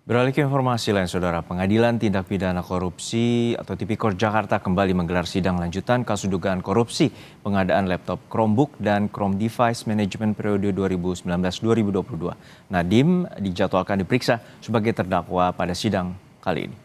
Beralih ke informasi lain, Saudara. Pengadilan Tindak Pidana Korupsi atau Tipikor Jakarta kembali menggelar sidang lanjutan kasus dugaan korupsi pengadaan laptop Chromebook dan Chrome Device Management periode 2019-2022. Nadiem dijadwalkan diperiksa sebagai terdakwa pada sidang kali ini.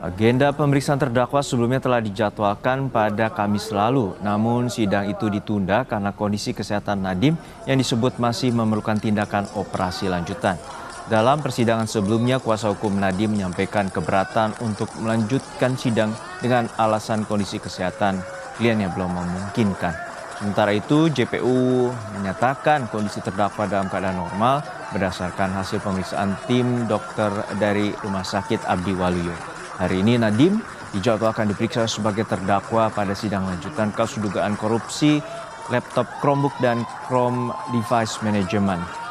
Agenda pemeriksaan terdakwa sebelumnya telah dijadwalkan pada Kamis lalu, namun sidang itu ditunda karena kondisi kesehatan Nadiem yang disebut masih memerlukan tindakan operasi lanjutan. Dalam persidangan sebelumnya, kuasa hukum Nadiem menyampaikan keberatan untuk melanjutkan sidang dengan alasan kondisi kesehatan kliennya belum memungkinkan. Sementara itu, JPU menyatakan kondisi terdakwa dalam keadaan normal berdasarkan hasil pemeriksaan tim dokter dari Rumah Sakit Abdi Waluyo. Hari ini Nadiem dijadwalkan diperiksa sebagai terdakwa pada sidang lanjutan kasus dugaan korupsi laptop Chromebook dan Chrome Device Management.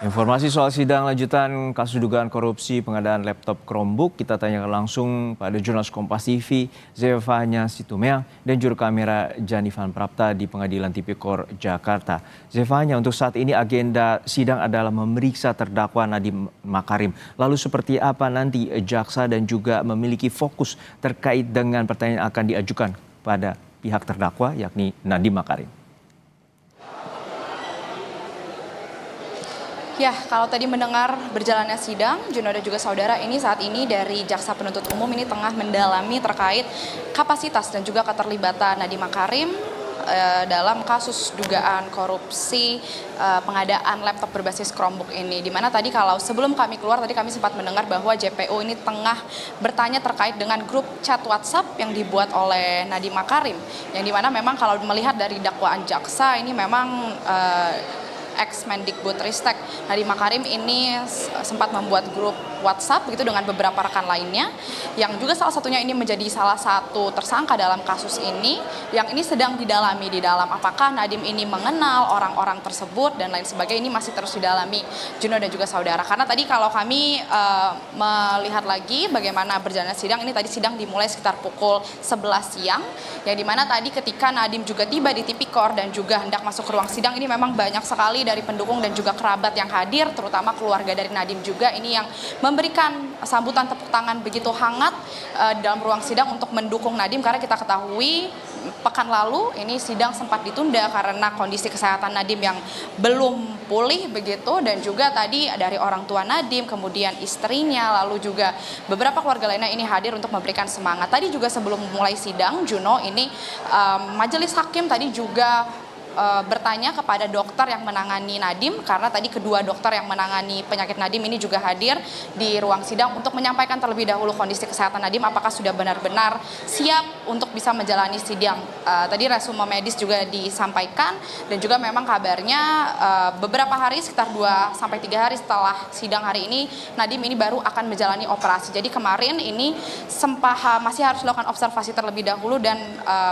Informasi soal sidang lanjutan kasus dugaan korupsi pengadaan laptop Chromebook kita tanyakan langsung pada jurnalis Kompas TV Zefanya Situmeang dan juru kamera Janifan Prapta di Pengadilan Tipikor Jakarta. Zefanya, untuk saat ini agenda sidang adalah memeriksa terdakwa Nadiem Makarim. Lalu seperti apa nanti jaksa dan juga memiliki fokus terkait dengan pertanyaan yang akan diajukan pada pihak terdakwa yakni Nadiem Makarim? Ya, kalau tadi mendengar berjalannya sidang, Juno dan juga saudara, ini saat ini dari Jaksa Penuntut Umum ini tengah mendalami terkait kapasitas dan juga keterlibatan Nadiem Makarim dalam kasus dugaan korupsi pengadaan laptop berbasis Chromebook ini. Dimana tadi kalau sebelum kami keluar, tadi kami sempat mendengar bahwa JPU ini tengah bertanya terkait dengan grup chat WhatsApp yang dibuat oleh Nadiem Makarim. Yang dimana memang kalau melihat dari dakwaan jaksa ini memang ex-Mendikbudristek Nadiem Makarim ini sempat membuat grup WhatsApp begitu dengan beberapa rekan lainnya yang juga salah satunya ini menjadi salah satu tersangka dalam kasus ini yang ini sedang didalami di dalam apakah Nadiem ini mengenal orang-orang tersebut dan lain sebagainya, ini masih terus didalami Juno dan juga saudara. Karena tadi kalau kami melihat lagi bagaimana berjalannya sidang, ini tadi sidang dimulai sekitar pukul 11 siang yang dimana tadi ketika Nadiem juga tiba di Tipikor dan juga hendak masuk ke ruang sidang, ini memang banyak sekali dari pendukung dan juga kerabat yang hadir, terutama keluarga dari Nadiem juga ini yang memberikan sambutan tepuk tangan begitu hangat dalam ruang sidang untuk mendukung Nadiem, karena kita ketahui pekan lalu ini sidang sempat ditunda karena kondisi kesehatan Nadiem yang belum pulih begitu, dan juga tadi dari orang tua Nadiem, kemudian istrinya, lalu juga beberapa keluarga lainnya ini hadir untuk memberikan semangat. Tadi juga sebelum mulai sidang, Juno, ini majelis hakim tadi juga bertanya kepada dokter yang menangani Nadiem, karena tadi kedua dokter yang menangani penyakit Nadiem ini juga hadir di ruang sidang untuk menyampaikan terlebih dahulu kondisi kesehatan Nadiem apakah sudah benar-benar siap untuk bisa menjalani sidang. Tadi resume medis juga disampaikan dan juga memang kabarnya beberapa hari sekitar 2-3 hari setelah sidang hari ini Nadiem ini baru akan menjalani operasi. Jadi kemarin ini masih harus melakukan observasi terlebih dahulu dan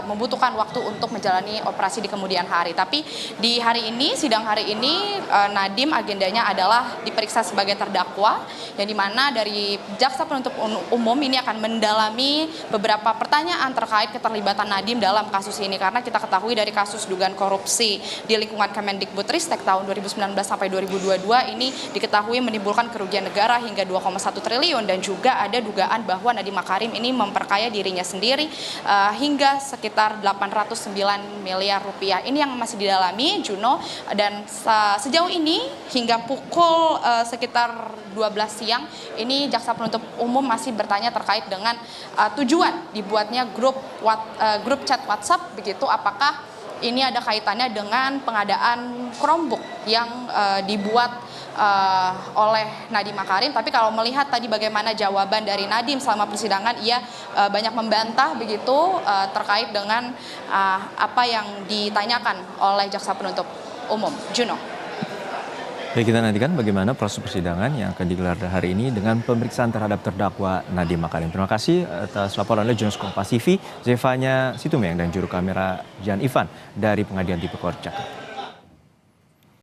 membutuhkan waktu untuk menjalani operasi di kemudian hari. Tapi di hari ini, sidang hari ini, Nadiem agendanya adalah diperiksa sebagai terdakwa, yang dimana dari Jaksa Penuntut Umum ini akan mendalami beberapa pertanyaan terkait keterlibatan Nadiem dalam kasus ini. Karena kita ketahui dari kasus dugaan korupsi di lingkungan Kemendikbudristek tahun 2019 sampai 2022 ini diketahui menimbulkan kerugian negara hingga 2,1 triliun dan juga ada dugaan bahwa Nadiem Makarim ini memperkaya dirinya sendiri hingga sekitar 809 miliar rupiah. Ini yang masih didalami, Juno, dan sejauh ini hingga pukul sekitar 12 siang ini Jaksa Penuntut Umum masih bertanya terkait dengan tujuan dibuatnya grup chat WhatsApp begitu, apakah ini ada kaitannya dengan pengadaan Chromebook yang dibuat oleh Nadiem Makarim. Tapi kalau melihat tadi bagaimana jawaban dari Nadiem selama persidangan, ia banyak membantah begitu terkait dengan apa yang ditanyakan oleh Jaksa Penuntut Umum. Juno. Baik, kita nantikan bagaimana proses persidangan yang akan digelar hari ini dengan pemeriksaan terhadap terdakwa Nadiem Makarim. Terima kasih atas laporan oleh jurnalis Kompas TV Zefanya Situmeang dan juru kamera Jan Ivan dari Pengadilan Tipikor Jakarta.